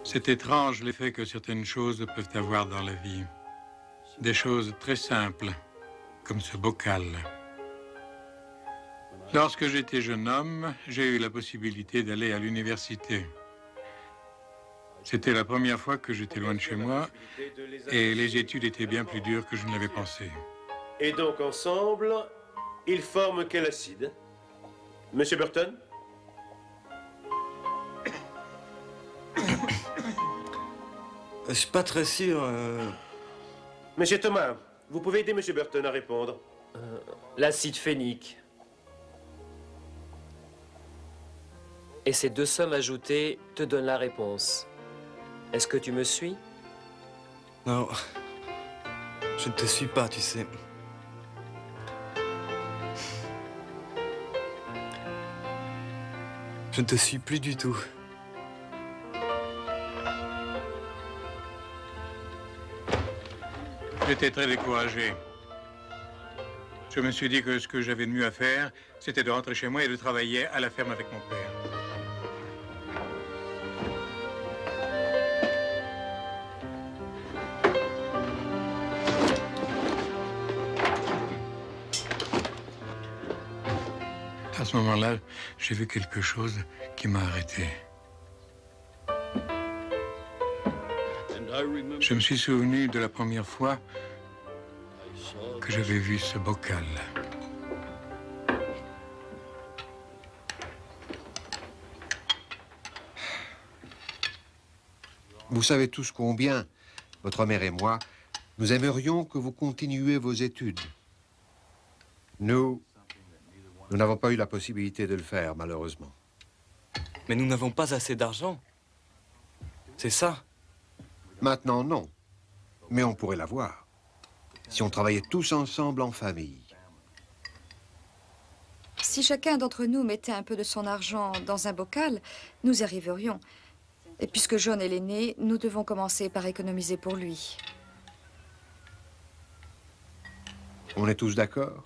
C'est étrange l'effet que certaines choses peuvent avoir dans la vie. Des choses très simples, comme ce bocal. Lorsque j'étais jeune homme, j'ai eu la possibilité d'aller à l'université. C'était la première fois que j'étais loin de chez moi et les études étaient bien plus dures que je ne l'avais pensé. Et donc ensemble, ils forment quel acide? Monsieur Burton? Je suis pas très sûr. Monsieur Thomas, vous pouvez aider Monsieur Burton à répondre. L'acide phénique. Et ces deux sommes ajoutées te donnent la réponse. Est-ce que tu me suis? Non. Je ne te suis pas, tu sais. Je ne te suis plus du tout. J'étais très découragé. Je me suis dit que ce que j'avais de mieux à faire, c'était de rentrer chez moi et de travailler à la ferme avec mon père. À ce moment-là, j'ai vu quelque chose qui m'a arrêté. Je me suis souvenu de la première fois que j'avais vu ce bocal. Vous savez tous combien, votre mère et moi, nous aimerions que vous continuiez vos études. Nous n'avons pas eu la possibilité de le faire, malheureusement. Mais nous n'avons pas assez d'argent. C'est ça. Maintenant, non. Mais on pourrait l'avoir. Si on travaillait tous ensemble en famille. Si chacun d'entre nous mettait un peu de son argent dans un bocal, nous y arriverions. Et puisque John est l'aîné, nous devons commencer par économiser pour lui. On est tous d'accord?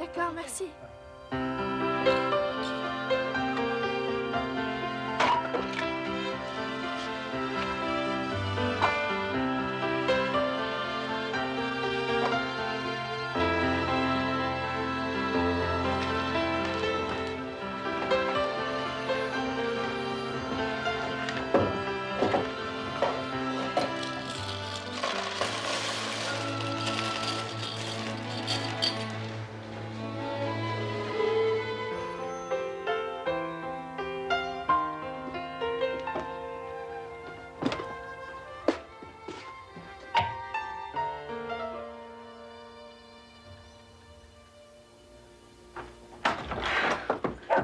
D'accord, merci.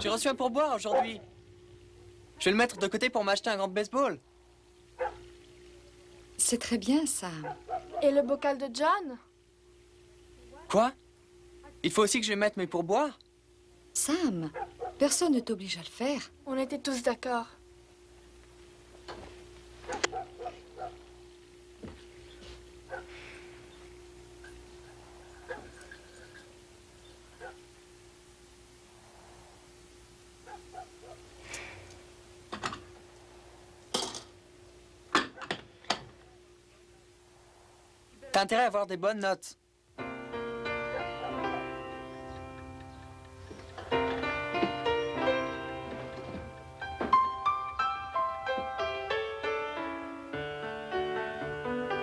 J'ai reçu un pourboire aujourd'hui. Je vais le mettre de côté pour m'acheter un gant de baseball. C'est très bien, Sam. Et le bocal de John? Quoi? Il faut aussi que je mette mes pourboires? Sam, personne ne t'oblige à le faire. On était tous d'accord. T'as intérêt à avoir des bonnes notes.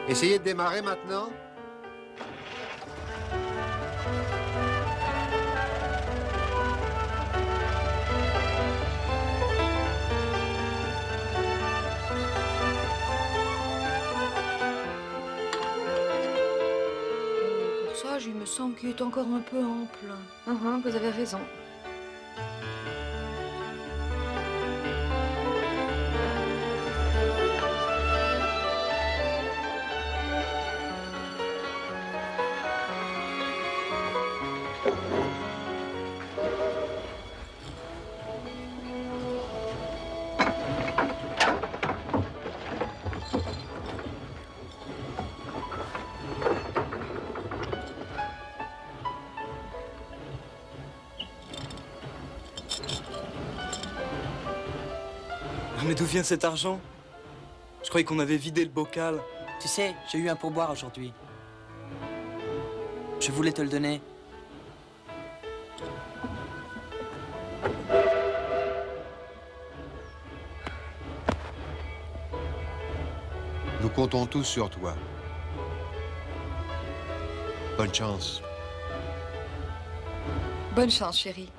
Essayez de démarrer maintenant. Il me semble qu'il est encore un peu ample. Vous avez raison. mais d'où vient cet argent? Je croyais qu'on avait vidé le bocal. Tu sais, j'ai eu un pourboire aujourd'hui. Je voulais te le donner. Nous comptons tous sur toi. Bonne chance. Bonne chance, chérie.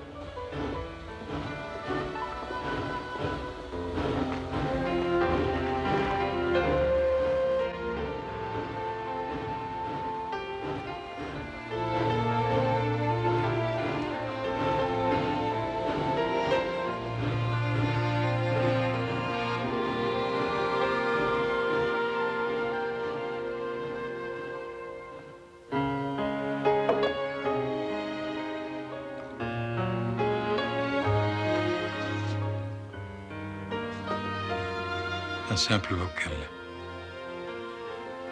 Un simple bocal.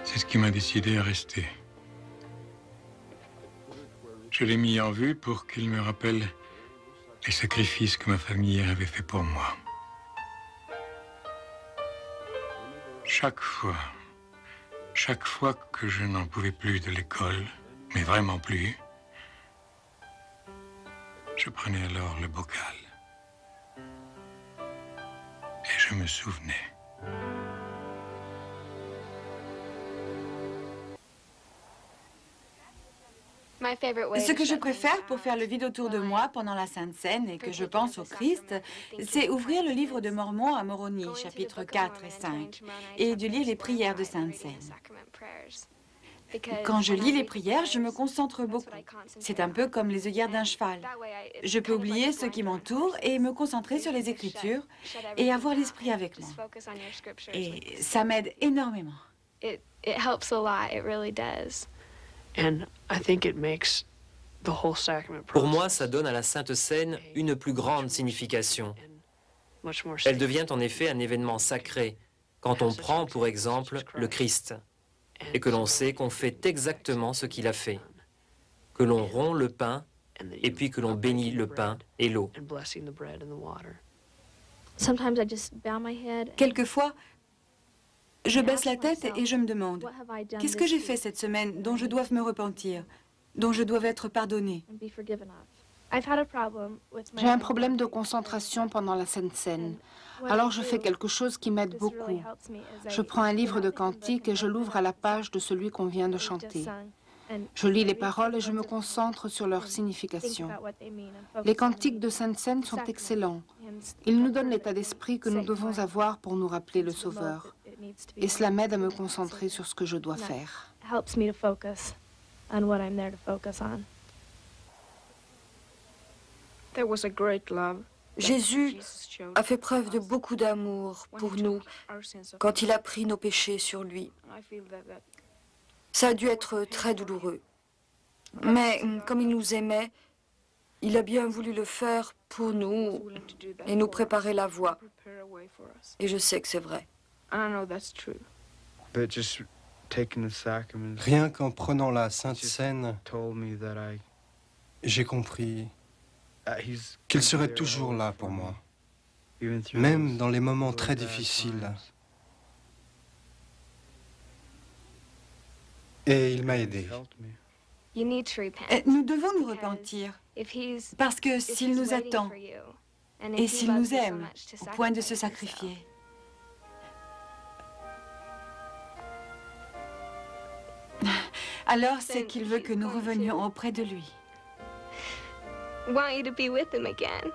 C'est ce qui m'a décidé à rester. Je l'ai mis en vue pour qu'il me rappelle les sacrifices que ma famille avait fait pour moi. Chaque fois que je n'en pouvais plus de l'école, mais vraiment plus, je prenais alors le bocal. Et je me souvenais. Ce que je préfère pour faire le vide autour de moi pendant la Sainte Seine et que je pense au Christ, c'est ouvrir le livre de Mormon à Moroni, chapitres 4 et 5, et de lire les prières de Sainte Seine. Quand je lis les prières, je me concentre beaucoup. C'est un peu comme les œillères d'un cheval. Je peux oublier ce qui m'entoure et me concentrer sur les Écritures et avoir l'Esprit avec moi. Et ça m'aide énormément. Pour moi, ça donne à la Sainte Seine une plus grande signification. Elle devient en effet un événement sacré quand on prend, pour exemple, le Christ et que l'on sait qu'on fait exactement ce qu'il a fait, que l'on rompt le pain et puis que l'on bénit le pain et l'eau. Quelquefois, je baisse la tête et je me demande, qu'est-ce que j'ai fait cette semaine dont je dois me repentir, dont je dois être pardonnée? J'ai un problème de concentration pendant la Sainte Seine. Alors je fais quelque chose qui m'aide beaucoup. Je prends un livre de cantiques et je l'ouvre à la page de celui qu'on vient de chanter. Je lis les paroles et je me concentre sur leur signification. Les cantiques de Sainte Seine sont excellents. Ils nous donnent l'état d'esprit que nous devons avoir pour nous rappeler le Sauveur. Et cela m'aide à me concentrer sur ce que je dois faire. Jésus a fait preuve de beaucoup d'amour pour nous quand il a pris nos péchés sur lui. Ça a dû être très douloureux. Mais comme il nous aimait, il a bien voulu le faire pour nous et nous préparer la voie. Et je sais que c'est vrai. Rien qu'en prenant la Sainte Seine, j'ai compris qu'il serait toujours là pour moi, même dans les moments très difficiles. Et il m'a aidé. Nous devons nous repentir, parce que s'il nous attend, et s'il nous aime, au point de se sacrifier, alors c'est qu'il veut que nous revenions auprès de lui. Want you to be with him again.